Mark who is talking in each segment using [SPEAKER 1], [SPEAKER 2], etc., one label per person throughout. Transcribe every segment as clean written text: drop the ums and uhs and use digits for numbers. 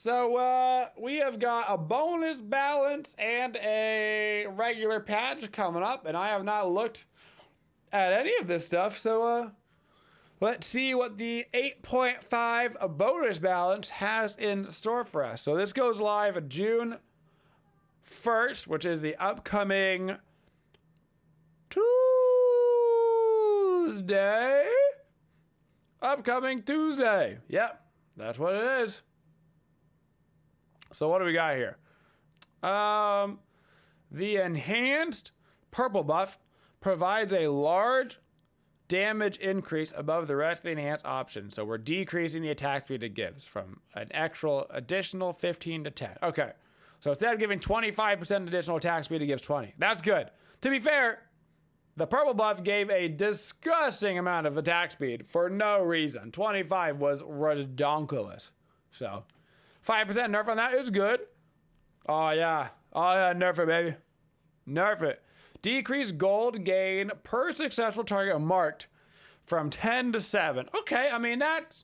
[SPEAKER 1] So, we have got a bonus balance and a regular patch coming up, and I have not looked at any of this stuff, so, let's see what the 8.5 bonus balance has in store for us. So this goes live June 1st, which is the upcoming Tuesday. Upcoming Tuesday. Yep, that's what it is. So what do we got here? The enhanced purple buff provides a large damage increase above the rest of the enhanced options. So we're decreasing the attack speed it gives from an actual additional 15 to 10. Okay. So instead of giving 25% additional attack speed, it gives 20. That's good. To be fair, the purple buff gave a disgusting amount of attack speed for no reason. 25 was redonkulous. So 5% nerf on that is good. Oh yeah. Oh yeah, nerf it, baby. Nerf it. Decrease gold gain per successful target marked from 10 to 7. Okay, I mean, that's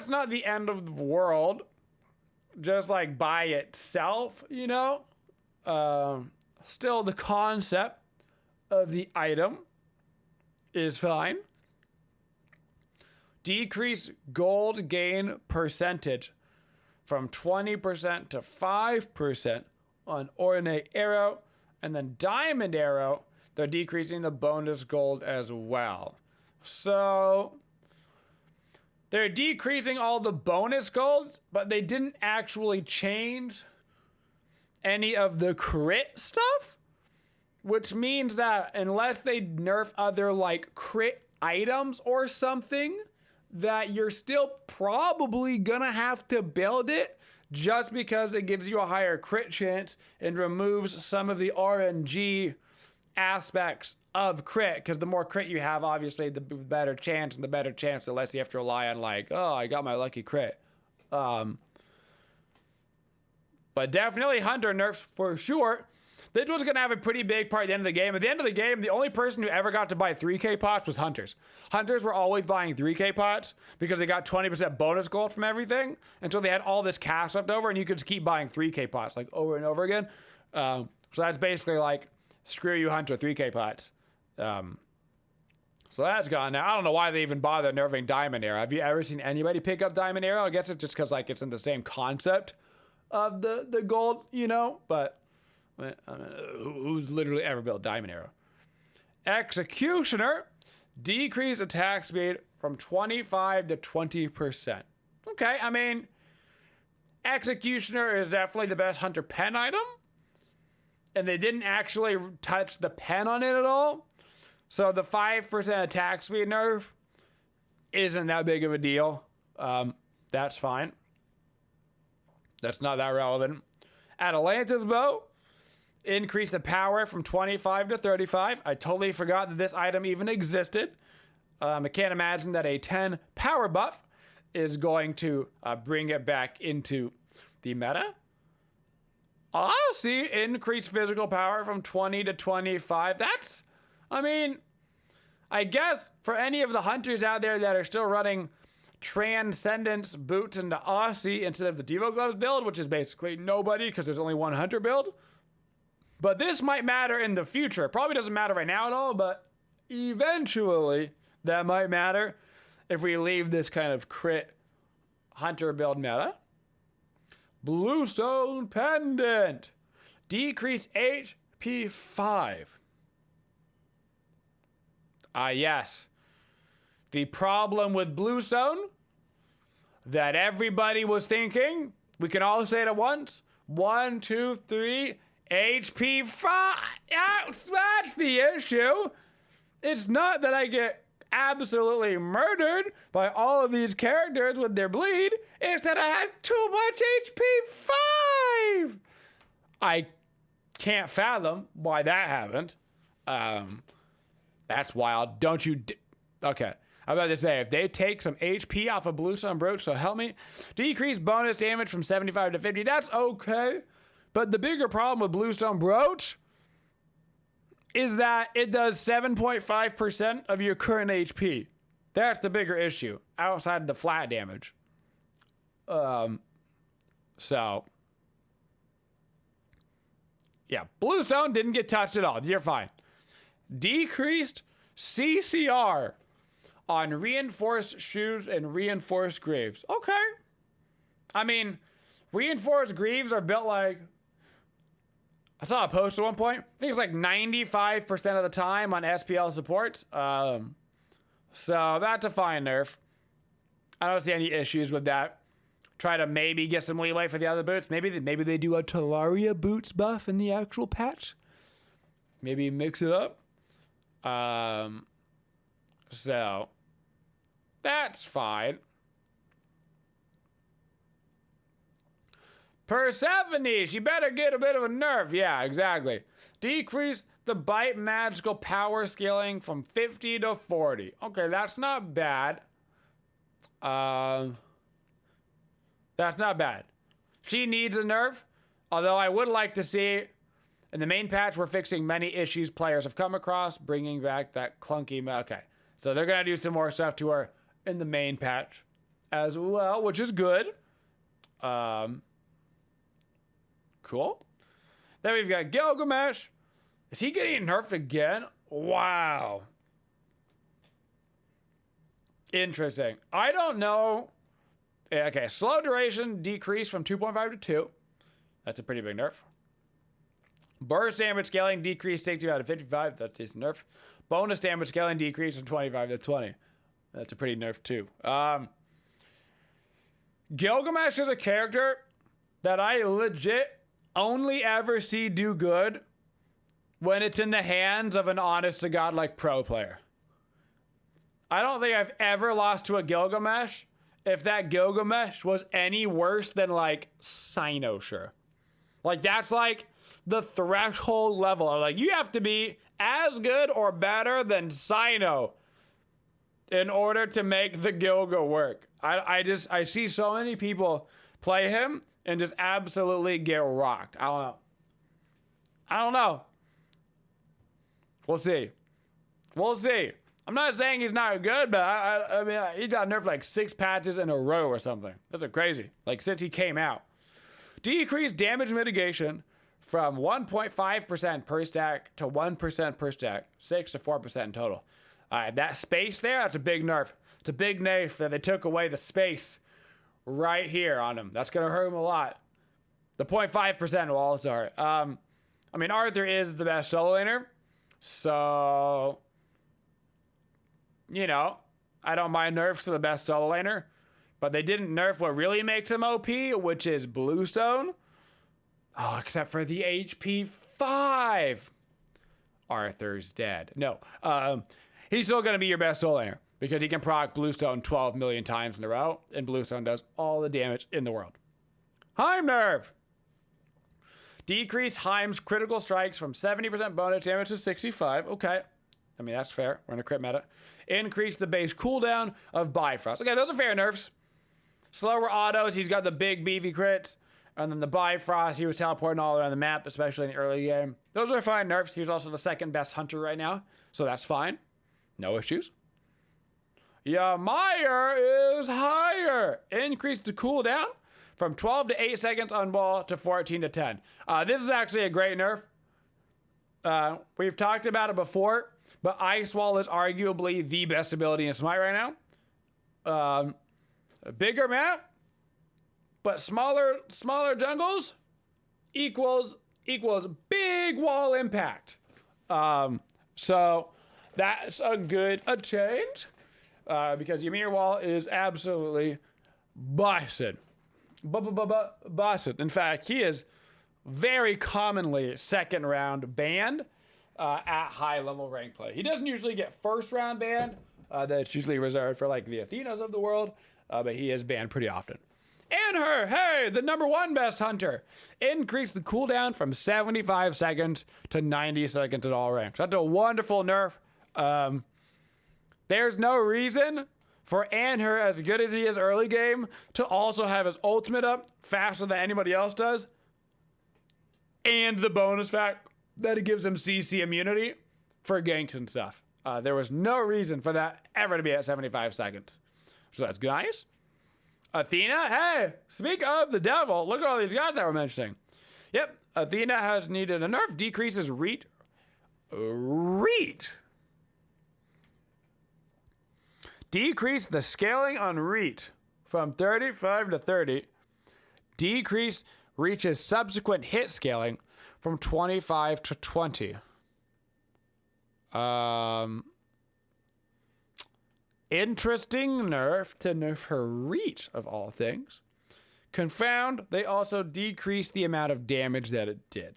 [SPEAKER 1] not the end of the world. Just like by itself, you know? Still, the concept of the item is fine. Decrease gold gain percentage from 20% to 5% on ornate arrow. And then diamond arrow, they're decreasing the bonus gold as well. So they're decreasing all the bonus golds, but they didn't actually change any of the crit stuff, which means that unless they nerf other like crit items or something, that you're still probably gonna have to build it just because it gives you a higher crit chance and removes some of the RNG aspects of crit. Because the more crit you have, obviously, the better chance, and the better chance, the less you have to rely on like, oh, I got my lucky crit. But definitely Hunter nerfs for sure. This was going to have a pretty big part at the end of the game. At the end of the game, the only person who ever got to buy 3k pots was Hunters. Hunters were always buying 3k pots because they got 20% bonus gold from everything. And so they had all this cash left over, and you could just keep buying 3k pots like over and over again. So that's basically like, screw you, Hunter, 3k pots. So that's gone now. I don't know why they even bother nerfing Diamond Arrow. Have you ever seen anybody pick up Diamond Arrow? I guess it's just because like it's in the same concept of the gold, you know? But I mean, who's literally ever built Diamond Arrow? Executioner, decrease attack speed from 25 to 20%. Okay, I mean, Executioner is definitely the best Hunter pen item. And they didn't actually touch the pen on it at all. So the 5% attack speed nerf isn't that big of a deal. That's fine. That's not that relevant. Atalanta's bow, increase the power from 25 to 35. I totally forgot that this item even existed. I can't imagine that a 10 power buff is going to bring it back into the meta. I'll see increased physical power from 20 to 25. That's, I mean, I guess for any of the hunters out there that are still running Transcendence boots into Aussie instead of the Devo Gloves build, which is basically nobody because there's only one hunter build. But this might matter in the future. It probably doesn't matter right now at all, but eventually that might matter if we leave this kind of crit hunter build meta. Bluestone Pendant. Decrease HP 5. Yes. The problem with Bluestone that everybody was thinking, we can all say it at once. 1, 2, 3, HP 5. That's the issue. It's not that I get absolutely murdered by all of these characters with their bleed. It's that I have too much HP 5. I can't fathom why that happened. That's wild. Don't you... Okay. I'm about to say, if they take some HP off of Bluestone Brooch, so help me. Decrease bonus damage from 75 to 50. That's okay. But the bigger problem with Bluestone Brooch is that it does 7.5% of your current HP. That's the bigger issue, outside of the flat damage. So, yeah, Bluestone didn't get touched at all. You're fine. Decreased CCR on reinforced shoes and reinforced greaves. Okay. I mean, reinforced greaves are built like... I saw a post at one point. I think it's like 95% of the time on SPL supports. So that's a fine nerf. I don't see any issues with that. Try to maybe get some leeway for the other boots. Maybe they do a Talaria boots buff in the actual patch. Maybe mix it up. So that's fine. Persephone, she better get a bit of a nerf. Yeah, exactly. Decrease the bite magical power scaling from 50 to 40. Okay, that's not bad. That's not bad. She needs a nerf, although I would like to see, in the main patch, we're fixing many issues players have come across, bringing back that clunky... Okay, so they're going to do some more stuff to her in the main patch as well, which is good. Cool. Then we've got Gilgamesh. Is he getting nerfed again? Wow. Interesting. I don't know. Okay, slow duration decreased from 2.5 to 2. That's a pretty big nerf. Burst damage scaling decreased 60 out of 55. That's decent nerf. Bonus damage scaling decreased from 25 to 20. That's a pretty nerf too. Gilgamesh is a character that I legit only ever see do good when it's in the hands of an honest to God like pro player. I don't think I've ever lost to a Gilgamesh if that Gilgamesh was any worse than like Cynosure. Like that's like the threshold level. Like you have to be as good or better than Cyno in order to make the Gilga work. I see so many people play him and just absolutely get rocked. I don't know. We'll see. I'm not saying he's not good, but I mean, he got nerfed like 6 patches in a row or something. That's crazy. Like since he came out. Decreased damage mitigation from 1.5% per stack to 1% per stack. 6 to 4% in total. That space there, that's a big nerf. It's a big nerf that they took away the space right here on him. That's going to hurt him a lot. The 0.5% will also hurt. I mean, Arthur is the best solo laner. So, you know, I don't mind nerfs to the best solo laner. But they didn't nerf what really makes him OP, which is Bluestone. Oh, except for the HP 5. Arthur's dead. No. He's still going to be your best solo laner. Because he can proc Bluestone 12 million times in a row. And Bluestone does all the damage in the world. Heim nerf. Decrease Heim's critical strikes from 70% bonus damage to 65. Okay. I mean, that's fair. We're in a crit meta. Increase the base cooldown of Bifrost. Okay, those are fair nerfs. Slower autos. He's got the big beefy crits. And then the Bifrost, he was teleporting all around the map, especially in the early game. Those are fine nerfs. He's also the second best hunter right now. So that's fine. No issues. Yeah, Meyer is higher. Increase the cooldown from 12 to 8 seconds on ball to 14 to 10. This is actually a great nerf. We've talked about it before, but Ice Wall is arguably the best ability in Smite right now. A bigger map, but smaller jungles equals big wall impact. So that's a good change. Because Ymir Wall is absolutely busted. Busted. In fact, he is very commonly second round banned at high level rank play. He doesn't usually get first round banned. That's usually reserved for like the Athenas of the world. But he is banned pretty often. And hey, the #1 best hunter. Increase the cooldown from 75 seconds to 90 seconds at all ranks. That's a wonderful nerf. There's no reason for Anher, as good as he is early game, to also have his ultimate up faster than anybody else does. And the bonus fact that it gives him CC immunity for ganks and stuff. There was no reason for that ever to be at 75 seconds. So that's nice. Athena? Hey, speak of the devil. Look at all these guys that we're mentioning. Yep, Athena has needed a nerf. Decreases reach. Decrease the scaling on reach from 35 to 30. Decrease reaches subsequent hit scaling from 25 to 20. Interesting nerf to nerf her reach, of all things. Confound, they also decreased the amount of damage that it did.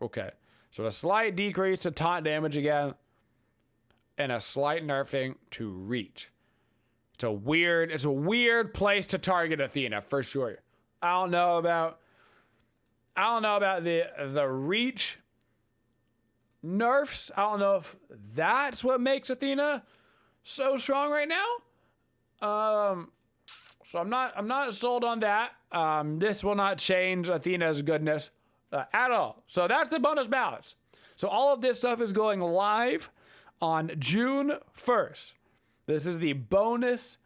[SPEAKER 1] Okay, so a slight decrease to taunt damage again, and a slight nerfing to reach. It's a weird place to target Athena, for sure. I don't know about the reach nerfs. I don't know if that's what makes Athena so strong right now. So I'm not sold on that. This will not change Athena's goodness at all. So that's the bonus balance. So all of this stuff is going live on June 1st. This is the bonus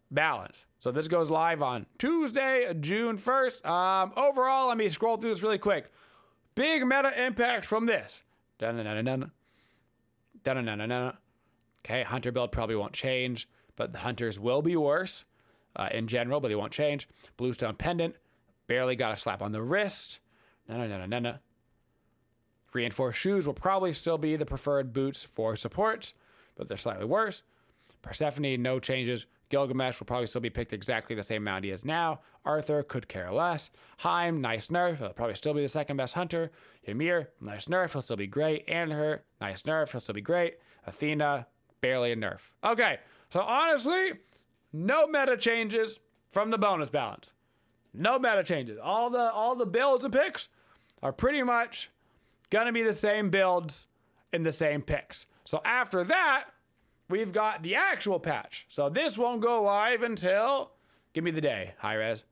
[SPEAKER 1] balance. So this goes live on Tuesday, June 1st. Overall, let me scroll through this really quick. Big meta impact from this. Dun-dun-dun-dun-dun. Dun-dun-dun-dun-dun. Okay, Hunter build probably won't change, but the Hunters will be worse in general, but they won't change. Bluestone Pendant, barely got a slap on the wrist. No. Reinforced shoes will probably still be the preferred boots for supports, but they're slightly worse. Persephone, no changes. Gilgamesh will probably still be picked exactly the same amount he is now. Arthur could care less. Haim, nice nerf. He'll probably still be the second best hunter. Ymir, nice nerf. He'll still be great. Anhur, nice nerf. He'll still be great. Athena, barely a nerf. Okay, so honestly, no meta changes from the bonus balance. No meta changes. All the builds and picks are pretty much gonna be the same builds in the same picks. So after that, we've got the actual patch. So this won't go live until, give me the day, high-res.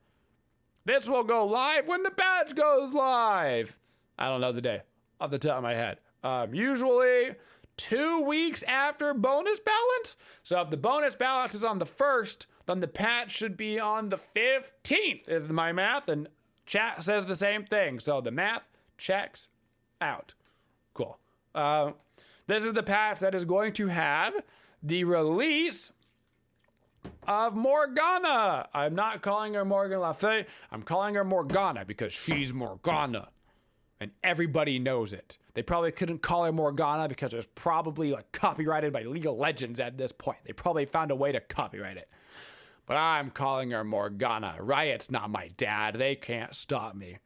[SPEAKER 1] This will go live when the patch goes live. I don't know the day off the top of my head. Usually 2 weeks after bonus balance. So if the bonus balance is on the 1st, then the patch should be on the 15th is my math, and chat says the same thing. So the math checks out. Cool. This is the patch that is going to have the release of Morgana. I'm not calling her Morgan Le Fay. I'm calling her Morgana because she's Morgana. And everybody knows it. They probably couldn't call her Morgana because it was probably like copyrighted by League of Legends at this point. They probably found a way to copyright it. But I'm calling her Morgana. Riot's not my dad. They can't stop me.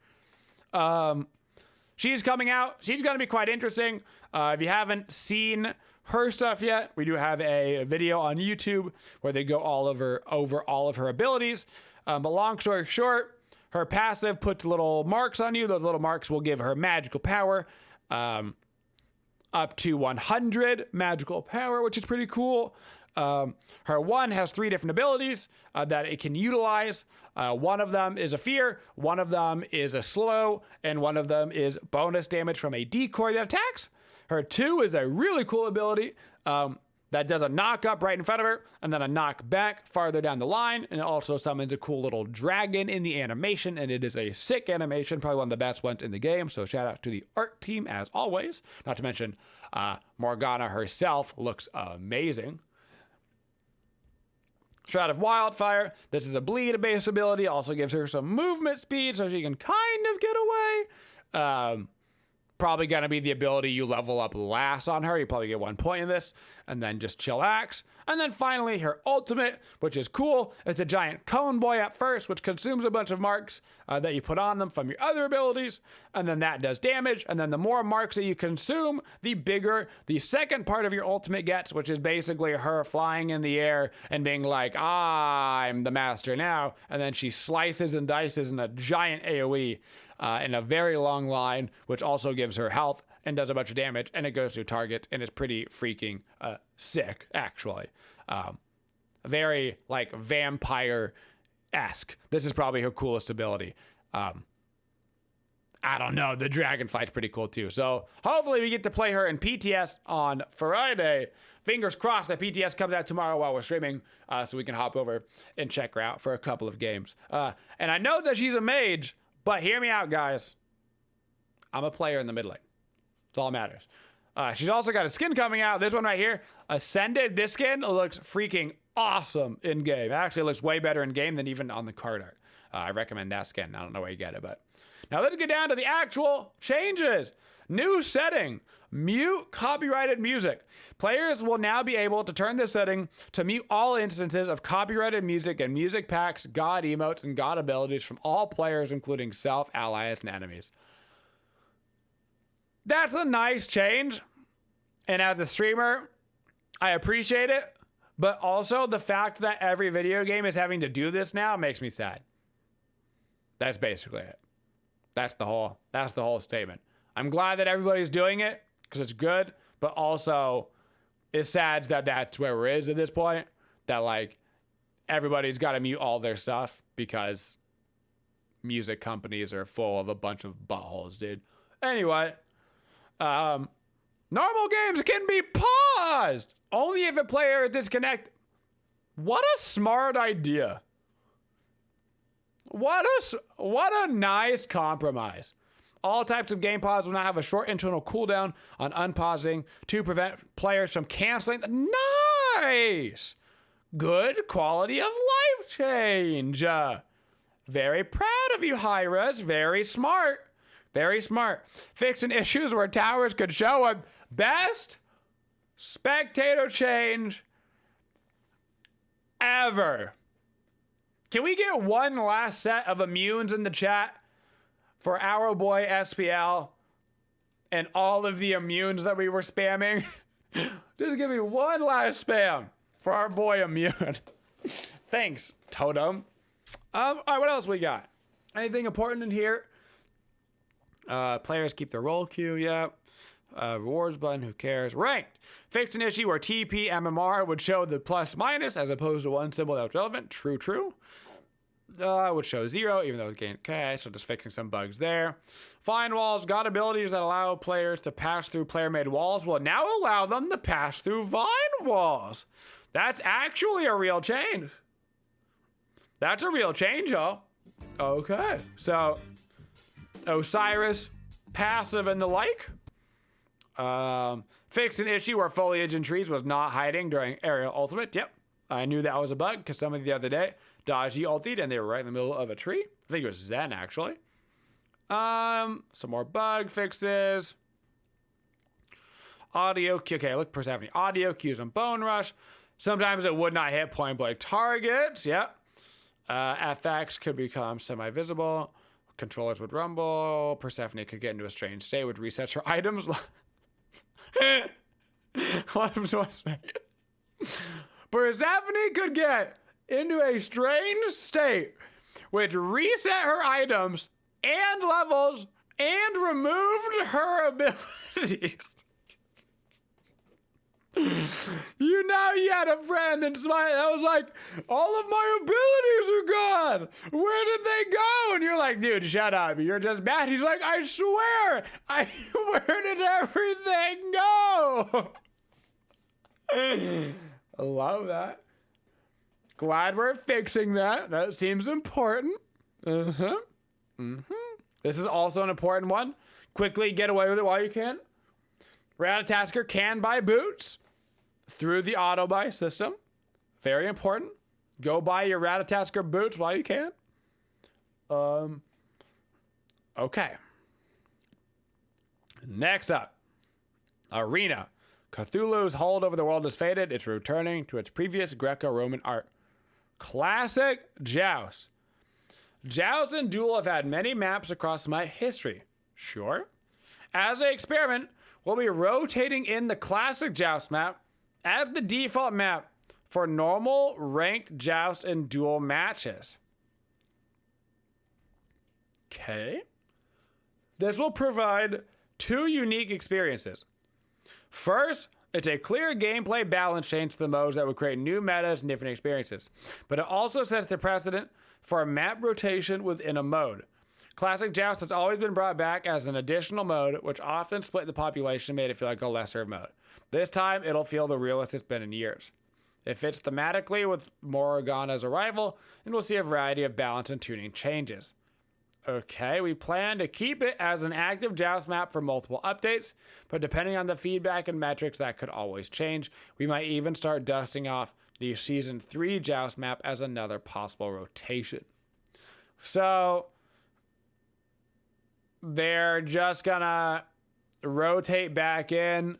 [SPEAKER 1] She's coming out. She's going to be quite interesting. If you haven't seen her stuff yet, we do have a video on YouTube where they go over all of her abilities. But long story short, her passive puts little marks on you. Those little marks will give her magical power, up to 100 magical power, which is pretty cool. Her one has 3 different abilities that it can utilize. One of them is a fear, one of them is a slow, and one of them is bonus damage from a decoy that attacks. Her 2 is a really cool ability that does a knock up right in front of her, and then a knock back farther down the line, and it also summons a cool little dragon in the animation, and it is a sick animation, probably one of the best ones in the game, so shout out to the art team as always. Not to mention, Morgana herself looks amazing. Shroud of Wildfire, this is a bleed-based ability, also gives her some movement speed so she can kind of get away. Probably going to be the ability you level up last on her. You probably get 1 point in this, and then just chillax. And then finally, her ultimate, which is cool. It's a giant cone boy at first, which consumes a bunch of marks that you put on them from your other abilities, and then that does damage. And then the more marks that you consume, the bigger the second part of your ultimate gets, which is basically her flying in the air and being like, I'm the master now. And then she slices and dices in a giant AoE. In a very long line, which also gives her health and does a bunch of damage, and it goes through targets, and it's pretty freaking sick, actually. Very, like, vampire-esque. This is probably her coolest ability. I don't know. The dragon fight's pretty cool too. So hopefully we get to play her in PTS on Friday. Fingers crossed that PTS comes out tomorrow while we're streaming, so we can hop over and check her out for a couple of games. And I know that she's a mage, but hear me out, guys. I'm a player in the mid lane. That's all that matters. She's also got a skin coming out. This one right here, Ascended. This skin looks freaking awesome in game. It actually looks way better in game than even on the card art. I recommend that skin. I don't know where you get it, but now let's get down to the actual changes. New setting, mute copyrighted music. Players will now be able to turn this setting to mute all instances of copyrighted music and music packs, god emotes, and god abilities from all players, including self, allies, and enemies. That's a nice change. And as a streamer, I appreciate it. But also the fact that every video game is having to do this now makes me sad. That's basically it. That's the whole statement. I'm glad that everybody's doing it because it's good, but also it's sad that that's where we're at this point. That like everybody's got to mute all their stuff because music companies are full of a bunch of buttholes, dude. Anyway, normal games can be paused only if a player is disconnected. What a smart idea. What a nice compromise. All types of game pause will now have a short internal cooldown on unpausing to prevent players from canceling. Nice! Good quality of life change. Very proud of you, Hi-Res. Very smart. Very smart. Fixing issues where towers could show a best spectator change ever. Can we get one last set of immunes in the chat for our boy SPL and all of the immunes that we were spamming? Just give me one last spam for our boy immune. Thanks, Totem. All right, what else we got? Anything important in here? Players keep their roll queue, yeah. Rewards button, who cares? Ranked. Fixed an issue where TP MMR would show the plus minus as opposed to one symbol that was relevant. True. Would show 0, even though it gained cash, so just fixing some bugs there. Find walls, got abilities that allow players to pass through player-made walls will now allow them to pass through vine walls. That's actually a real change. That's a real change, y'all. Okay, so Osiris, passive and the like. Fixed an issue where foliage in trees was not hiding during aerial ultimate. Yep, I knew that was a bug because somebody the other day dodgy ultied and they were right in the middle of a tree. I think it was Zen actually. Some more bug fixes. Audio cue. Okay, look, Persephone. Audio cues on Bone Rush. Sometimes it would not hit point blank targets. Yep. FX could become semi-visible. Controllers would rumble. Persephone could get into a strange state, which resets her items. Hold on a second. Persephone could get into a strange state, which reset her items and levels and removed her abilities. You know you had a friend in Smite that was like, all of my abilities are gone. Where did they go? And you're like, dude, shut up. You're just mad. He's like, I swear. Where did everything go? I love that. Glad we're fixing that. That seems important. This is also an important one. Quickly get away with it while you can. Ratatasker can buy boots through the auto buy system. Very important. Go buy your Ratatasker boots while you can. Okay. Next up, Arena. Cthulhu's hold over the world has faded. It's returning to its previous Greco-Roman art. Classic Joust. Joust and Duel have had many maps across my history. Sure. As an experiment, we'll be rotating in the classic Joust map as the default map for normal ranked Joust and Duel matches. Okay. This will provide two unique experiences. First, it's a clear gameplay balance change to the modes that would create new metas and different experiences. But it also sets the precedent for a map rotation within a mode, Classic Joust has always been brought back as an additional mode, which often split the population and made it feel like a lesser mode. This time, it'll feel the realest it's been in years. It fits thematically with Morgana's arrival, and we'll see a variety of balance and tuning changes. Okay, we plan to keep it as an active Joust map for multiple updates, but depending on the feedback and metrics, that could always change. We might even start dusting off the Season 3 Joust map as another possible rotation. So, they're just gonna rotate back in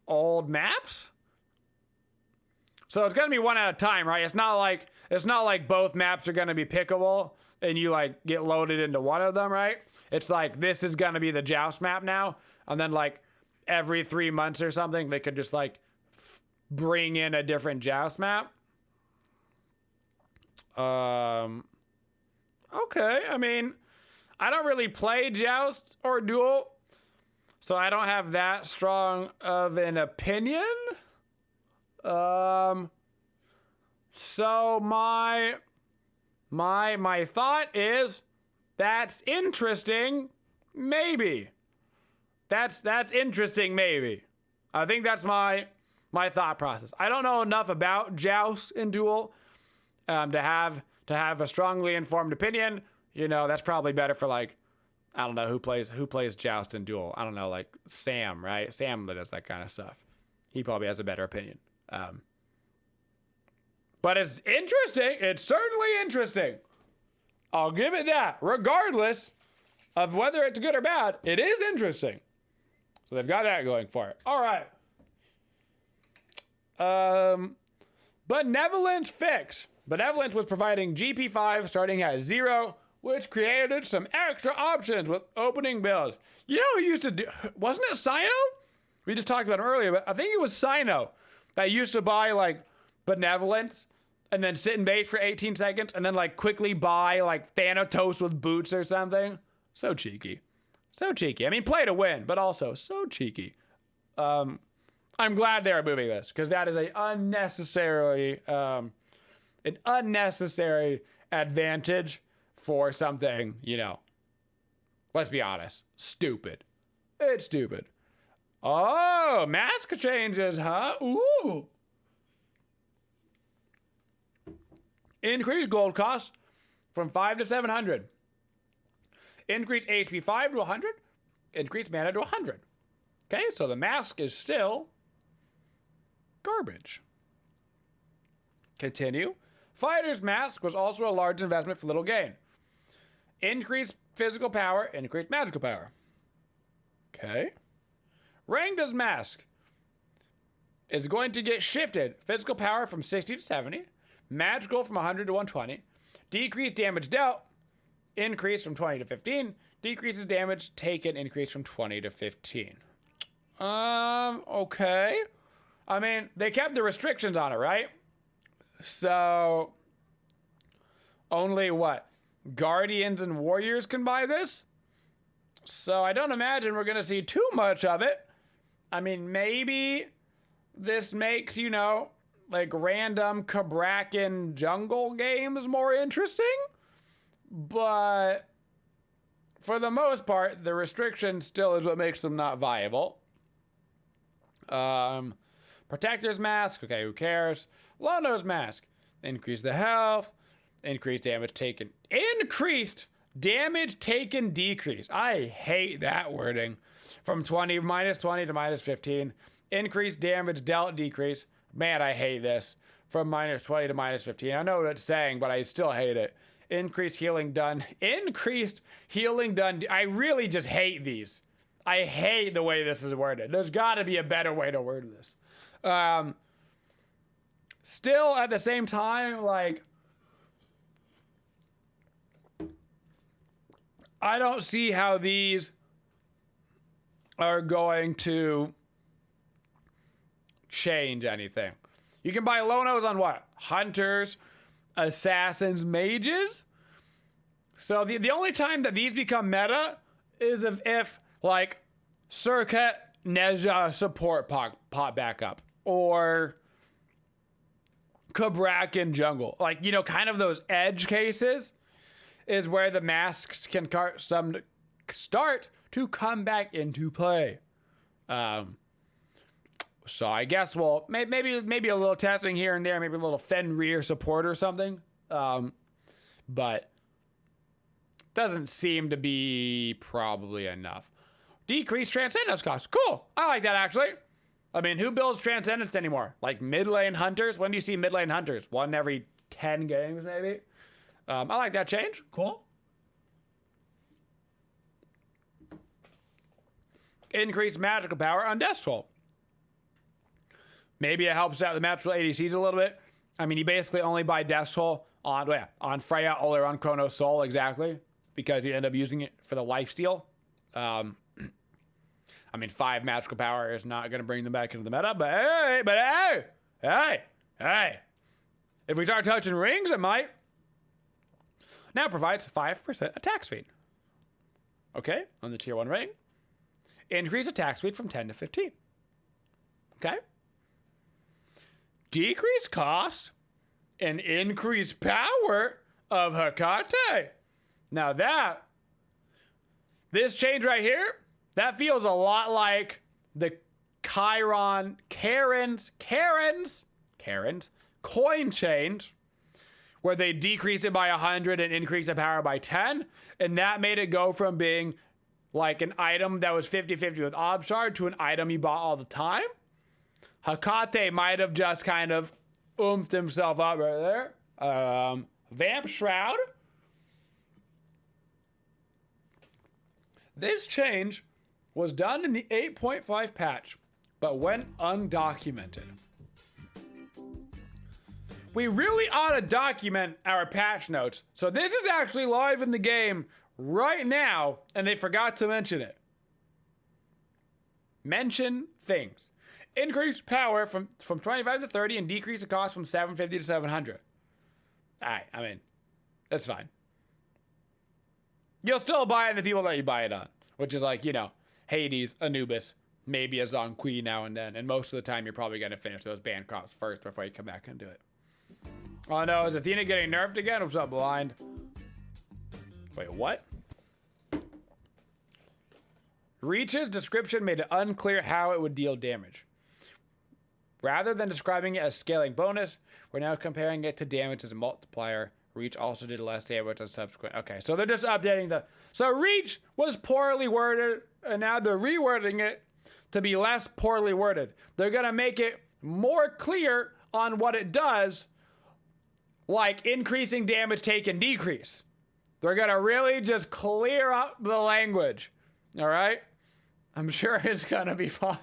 [SPEAKER 1] old maps? So it's gonna be one at a time, right? It's not like both maps are gonna be pickable and you like get loaded into one of them, right? It's like this is gonna be the Joust map now, and then like every 3 months or something, they could just like bring in a different Joust map. Okay, I mean, I don't really play Joust or Duel, so I don't have that strong of an opinion. So my thought is that's interesting, maybe. That's interesting, maybe. I think that's my thought process. I don't know enough about Joust and Duel to have a strongly informed opinion. You know, that's probably better for like, I don't know who plays Joust and Duel. I don't know, like Sam, right? Sam that does that kind of stuff. He probably has a better opinion. But it's interesting. It's certainly interesting. I'll give it that. Regardless of whether it's good or bad, it is interesting. So they've got that going for it. All right. Benevolence Fix. Benevolence was providing GP5 starting at 0, which created some extra options with opening builds. You know who used to do, wasn't it Sino? We just talked about him earlier, but I think it was Sino that used to buy like Benevolence and then sit and bait for 18 seconds and then like quickly buy like Thanatos with boots or something. So cheeky. So cheeky. I mean, play to win, but also so cheeky. I'm glad they're moving this because that is an unnecessary advantage for something, you know, let's be honest, stupid. It's stupid. Oh, mask changes, huh? Ooh. Increase gold cost from 5 to 700. Increase HP 5 to 100. Increase mana to 100. Okay, so the mask is still garbage. Continue. Fighter's Mask was also a large investment for little gain. Increase physical power, increase magical power. Okay. Rangda's Mask is going to get shifted. Physical power from 60 to 70. Magical from 100 to 120. Decrease damage dealt. Increase from 20 to 15. Decreases damage taken. Increase from 20 to 15. Okay. I mean, they kept the restrictions on it, right? So, only what? Guardians and Warriors can buy this? So I don't imagine we're going to see too much of it. I mean, maybe this makes, you know, like random Kabrakan jungle games more interesting. But for the most part, the restriction still is what makes them not viable. Protector's Mask. Okay, who cares? Lono's Mask. Increase the health. Increase damage taken. Increased damage taken decrease. I hate that wording. From minus 20 to minus 15. Increased damage dealt decrease. Man, I hate this. From minus 20 to minus 15. I know what it's saying, but I still hate it. Increased healing done. Increased healing done. I really just hate these. I hate the way this is worded. There's got to be a better way to word this. Still, at the same time, like, I don't see how these are going to change anything. You can buy Lonos on what? Hunters, assassins, mages? So the only time that these become meta is if like, Circuit Nezha support pop back up. Or Kabrakan jungle. Like, you know, kind of those edge cases. is where the masks can start to come back into play. So I guess we'll maybe a little testing here and there, maybe a little Fenrir support or something. But doesn't seem to be probably enough. Decrease transcendence cost. Cool. I like that actually. I mean, who builds transcendence anymore? Like mid lane hunters? When do you see mid lane hunters? One every 10 games maybe? I like that change. Cool. Increase magical power on Death Toll. Maybe it helps out the natural ADCs a little bit. I mean, you basically only buy Death Toll on Freya or on Chronos Soul, exactly, because you end up using it for the lifesteal. I mean, 5 magical power is not going to bring them back into the meta, but hey. If we start touching rings, it might. Now provides 5% attack speed. Okay, on the tier 1 ring. Increase attack speed from 10 to 15. Okay. Decrease costs and increase power of Hecate. Now this change right here, that feels a lot like the Chiron Karen's coin change, where they decrease it by 100 and increase the power by 10. And that made it go from being like an item that was 50-50 with Obshard to an item you bought all the time. Hecate might have just kind of oomphed himself up right there. Vamp Shroud. This change was done in the 8.5 patch, but went undocumented. We really ought to document our patch notes. So this is actually live in the game right now, and they forgot to mention it. Mention things. Increase power from 25 to 30 and decrease the cost from 750 to 700. Alright, I mean, that's fine. You'll still buy it the people that you buy it on, which is like, you know, Hades, Anubis, maybe a Zonqui now and then, and most of the time you're probably going to finish those band costs first before you come back and do it. Oh no, is Athena getting nerfed again? What's up, Blind? Wait, what? Reach's description made it unclear how it would deal damage. Rather than describing it as scaling bonus, we're now comparing it to damage as a multiplier. Reach also did less damage on subsequent. Okay, so they're just updating the... So Reach was poorly worded, and now they're rewording it to be less poorly worded. They're going to make it more clear on what it does, like increasing damage taken decrease. They're going to really just clear up the language. All right? I'm sure it's going to be fine.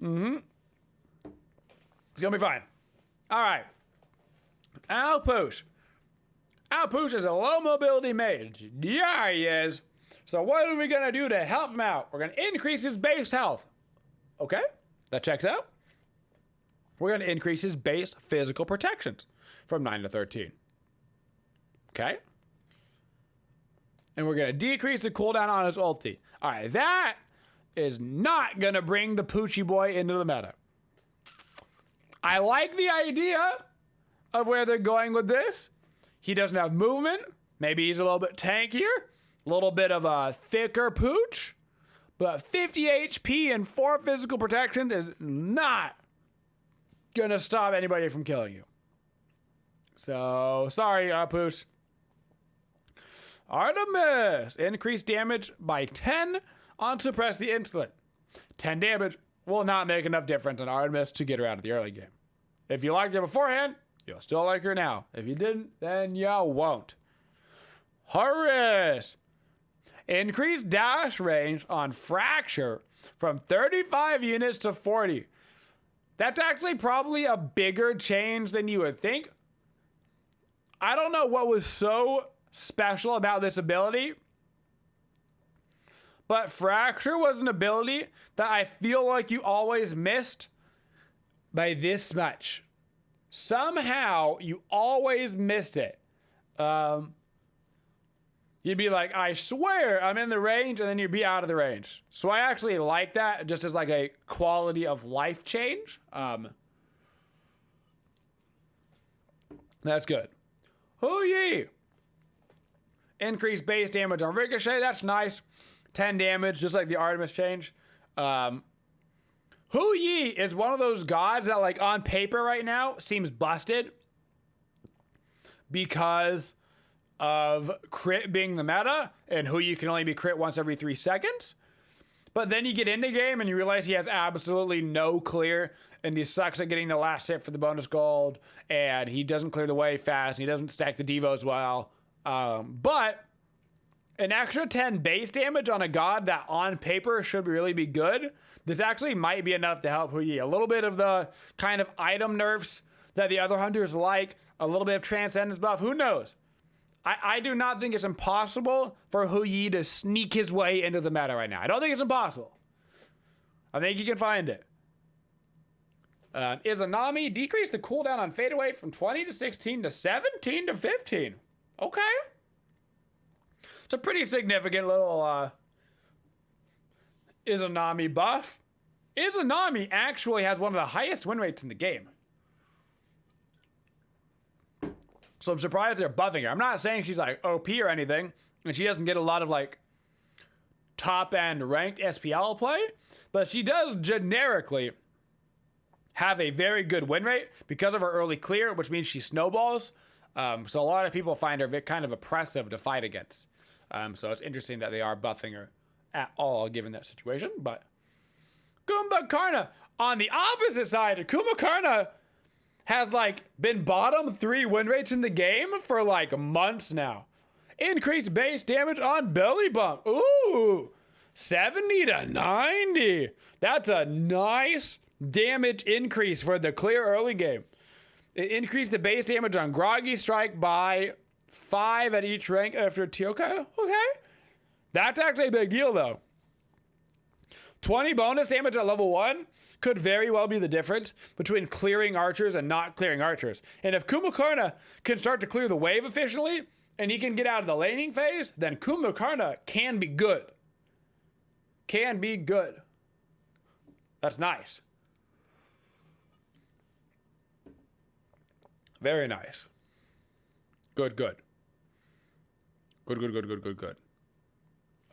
[SPEAKER 1] It's going to be fine. All right. Alpoosh. Alpoosh is a low mobility mage. Yeah, he is. So what are we going to do to help him out? We're going to increase his base health. Okay, that checks out. We're going to increase his base physical protections from 9 to 13. Okay. And we're going to decrease the cooldown on his ulti. All right, that is not going to bring the Poochie boy into the meta. I like the idea of where they're going with this. He doesn't have movement. Maybe he's a little bit tankier. A little bit of a thicker pooch. But 50 HP and 4 physical protection is not going to stop anybody from killing you. So, sorry, Pooch. Artemis. Increase damage by 10 on suppress the insolent. 10 damage will not make enough difference on Artemis to get her out of the early game. If you liked her beforehand, you'll still like her now. If you didn't, then you won't. Horus. Increase dash range on Fracture from 35 units to 40. That's actually probably a bigger change than you would think. I don't know what was so special about this ability, but Fracture was an ability that I feel like you always missed by this much. Somehow, you always missed it. You'd be like, I swear I'm in the range, and then you'd be out of the range. So I actually like that just as like a quality of life change. That's good. Hoo yee! Increased base damage on Ricochet. That's nice. 10 damage, just like the Artemis change. Hoo yee is one of those gods that, like, on paper right now seems busted because of crit being the meta, and Hoo yee can only be crit once every 3 seconds. But then you get into game and you realize he has absolutely no clear, and he sucks at getting the last hit for the bonus gold, and he doesn't clear the way fast, and he doesn't stack the devos well. But an extra 10 base damage on a god that on paper should really be good, this actually might be enough to help Hoo yee. A little bit of the kind of item nerfs that the other hunters like, a little bit of transcendence buff, who knows? I do not think it's impossible for Hoo yee to sneak his way into the meta right now. I don't think it's impossible. I think you can find it. Izanami decrease the cooldown on fadeaway from 20 to 16 to 17 to 15. Okay. It's a pretty significant little Izanami buff. Izanami actually has one of the highest win rates in the game. So I'm surprised they're buffing her. I'm not saying she's like OP or anything, and she doesn't get a lot of like top end ranked SPL play, but she does generically have a very good win rate because of her early clear, which means she snowballs. So a lot of people find her kind of oppressive to fight against. So it's interesting that they are buffing her at all given that situation. But Kumbhakarna, on the opposite side, Kumbhakarna has like been bottom 3 win rates in the game for like months now. Increased base damage on belly bump. Ooh, 70 to 90. That's a nice damage increase for the clear early game. It increased the base damage on Groggy Strike by 5 at each rank after T. Okay. That's actually a big deal though. 20 bonus damage at level 1 could very well be the difference between clearing archers and not clearing archers. And if Kumbhakarna can start to clear the wave efficiently, and he can get out of the laning phase, then Kumbhakarna can be good. Can be good. That's nice. Very nice. Good. Good.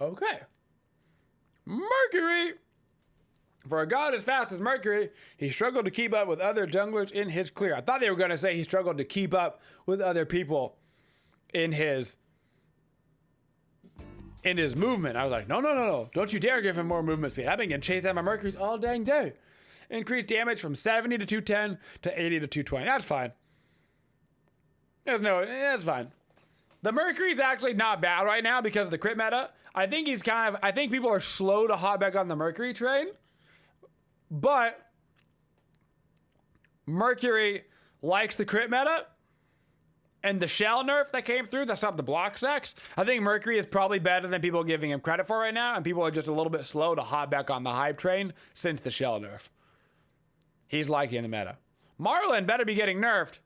[SPEAKER 1] Okay. Mercury! For a god as fast as Mercury, he struggled to keep up with other junglers in his clear. I thought they were going to say he struggled to keep up with other people in his movement. I was like, no. Don't you dare give him more movement speed. I've been getting chased out by Mercury's all dang day. Increased damage from 70 to 210 to 80 to 220. That's fine. That's fine. The Mercury's actually not bad right now because of the crit meta. I think people are slow to hop back on the Mercury train. But Mercury likes the crit meta. And the shell nerf that came through that stopped the block sex, I think Mercury is probably better than people are giving him credit for right now. And people are just a little bit slow to hop back on the hype train since the shell nerf. He's liking the meta. Marlin better be getting nerfed.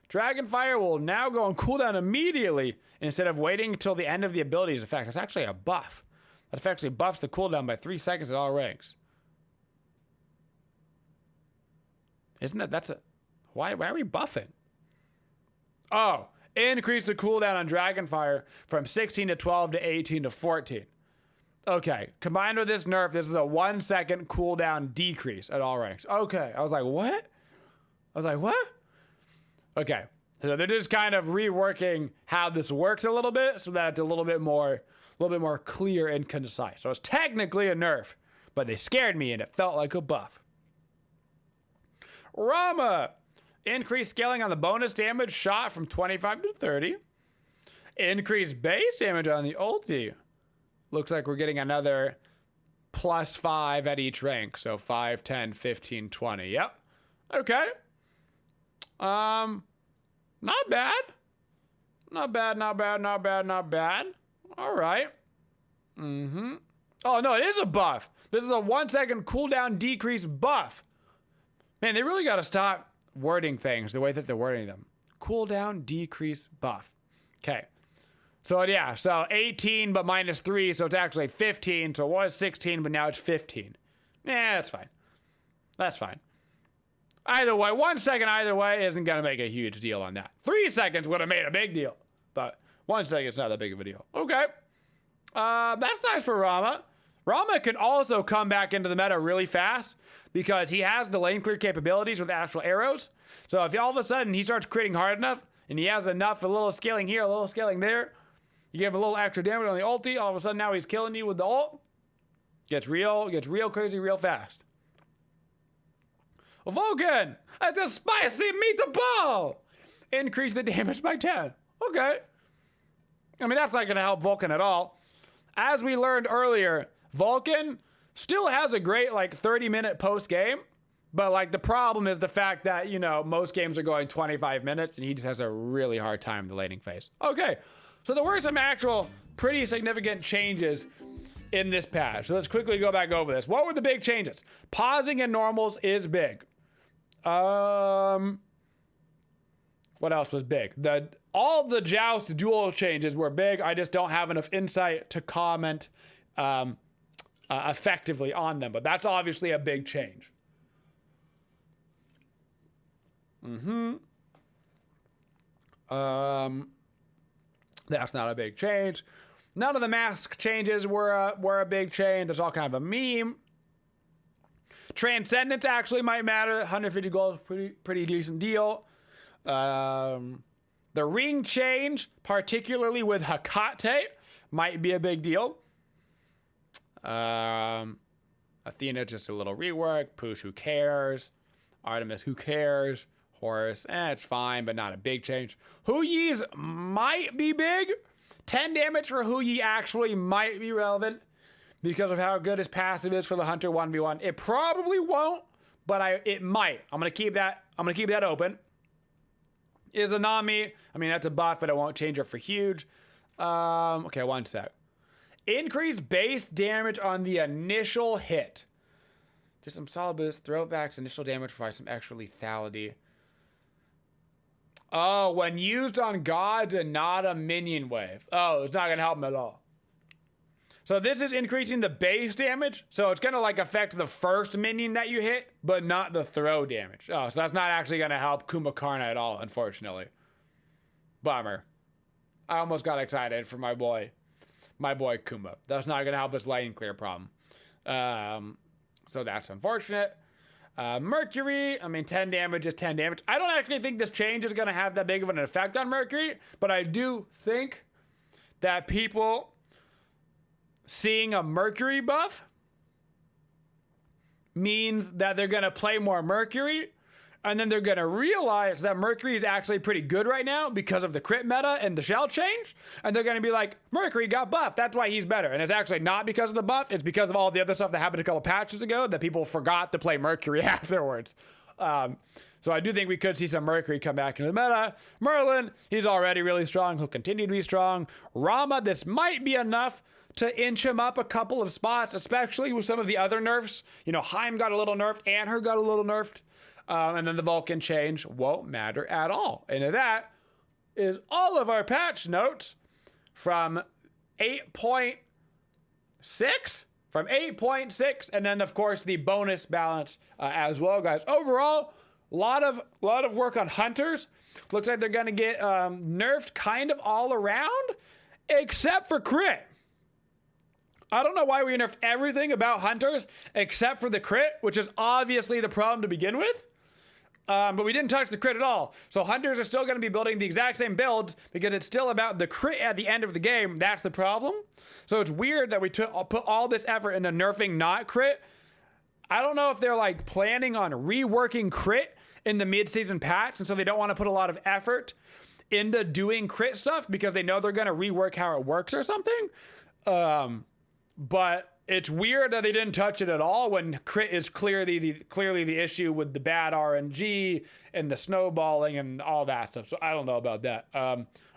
[SPEAKER 1] Dragonfire will now go on cooldown immediately instead of waiting until the end of the ability's effect. It's actually a buff. That actually buffs the cooldown by 3 seconds at all ranks. Isn't that, why are we buffing? Oh, increase the cooldown on Dragonfire from 16 to 12 to 18 to 14. Okay, combined with this nerf, this is a 1 second cooldown decrease at all ranks. Okay, I was like, what? Okay, so they're just kind of reworking how this works a little bit so that it's a little bit more clear and concise. So it's technically a nerf, but they scared me and it felt like a buff. Rama, increased scaling on the bonus damage shot from 25 to 30. Increased base damage on the ulti. Looks like we're getting another +5 at each rank. So 5, 10, 15, 20. Yep. Okay. Not bad. Not bad. All right. Oh, no, it is a buff. This is a 1 second cooldown decrease buff. Man, they really got to stop wording things the way that they're wording them. Cooldown decrease buff. Okay. So, yeah, so 18 but -3, so it's actually 15. So it was 16, but now it's 15. Yeah, that's fine. Either way, 1 second either way isn't going to make a huge deal on that. 3 seconds would have made a big deal. But 1 second's not that big of a deal. Okay. That's nice for Rama. Rama can also come back into the meta really fast because he has the lane clear capabilities with actual arrows. So if all of a sudden he starts critting hard enough and he has enough, a little scaling here, a little scaling there, you give him a little extra damage on the ulti, all of a sudden now he's killing you with the ult. Gets real crazy real fast. Vulcan, that's a spicy meatball! Increase the damage by 10. Okay. I mean, that's not going to help Vulcan at all. As we learned earlier, Vulcan still has a great, 30-minute post-game. But, the problem is the fact that, most games are going 25 minutes, and he just has a really hard time in the laning phase. Okay. So there were some actual pretty significant changes in this patch. So let's quickly go back over this. What were the big changes? Pausing in normals is big. What else was big? All the Joust duel changes were big. I just don't have enough insight to comment effectively on them, but that's obviously a big change. That's not a big change. None of the mask changes were a big change. There's all kind of a meme. Transcendence actually might matter. 150 gold is pretty decent deal. The ring change, particularly with Hecate, might be a big deal. Athena, just a little rework. Push, who cares? Artemis, who cares? Horus, it's fine, but not a big change. Hu Yi's might be big. 10 damage for Hu Yi actually might be relevant because of how good his passive is for the Hunter 1v1. It probably won't, but it might. I'm gonna keep that open. Izanami, I mean that's a buff, but it won't change her for huge. Okay, 1 sec. Increase base damage on the initial hit. Just some solid boost. Throwbacks, initial damage provides some extra lethality. Oh, when used on gods and not a minion wave. Oh, it's not going to help him at all. So this is increasing the base damage. So it's going to affect the first minion that you hit, but not the throw damage. Oh, so that's not actually going to help Kumbhakarna at all, unfortunately. Bummer. I almost got excited for my boy Kumbha. That's not going to help his lane clear problem. So that's unfortunate. Mercury, I mean, 10 damage is 10 damage. I don't actually think this change is going to have that big of an effect on Mercury, but I do think that people seeing a Mercury buff means that they're going to play more Mercury, and then they're going to realize that Mercury is actually pretty good right now because of the crit meta and the shell change, and they're going to be like, Mercury got buffed, that's why he's better. And it's actually not because of the buff, it's because of all the other stuff that happened a couple patches ago that people forgot to play Mercury afterwards. So I do think we could see some Mercury come back into the meta. Merlin, he's already really strong, he'll continue to be strong. Rama, this might be enough to inch him up a couple of spots, especially with some of the other nerfs. Heim got a little nerfed, Anher got a little nerfed. And then the Vulcan change won't matter at all. And that is all of our patch notes from 8.6. From 8.6, and then of course the bonus balance as well, guys. Overall, a lot of work on hunters. Looks like they're gonna get nerfed kind of all around, except for crit. I don't know why we nerfed everything about hunters except for the crit, which is obviously the problem to begin with. But we didn't touch the crit at all. So hunters are still going to be building the exact same builds because it's still about the crit at the end of the game. That's the problem. So it's weird that we put all this effort into nerfing not crit. I don't know if they're planning on reworking crit in the mid-season patch, and so they don't want to put a lot of effort into doing crit stuff because they know they're going to rework how it works or something. But it's weird that they didn't touch it at all when crit is clearly the issue with the bad RNG and the snowballing and all that stuff. So I don't know about that.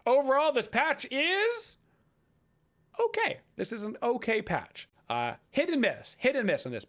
[SPEAKER 1] Overall, this patch is okay. This is an okay patch. Hit and miss in this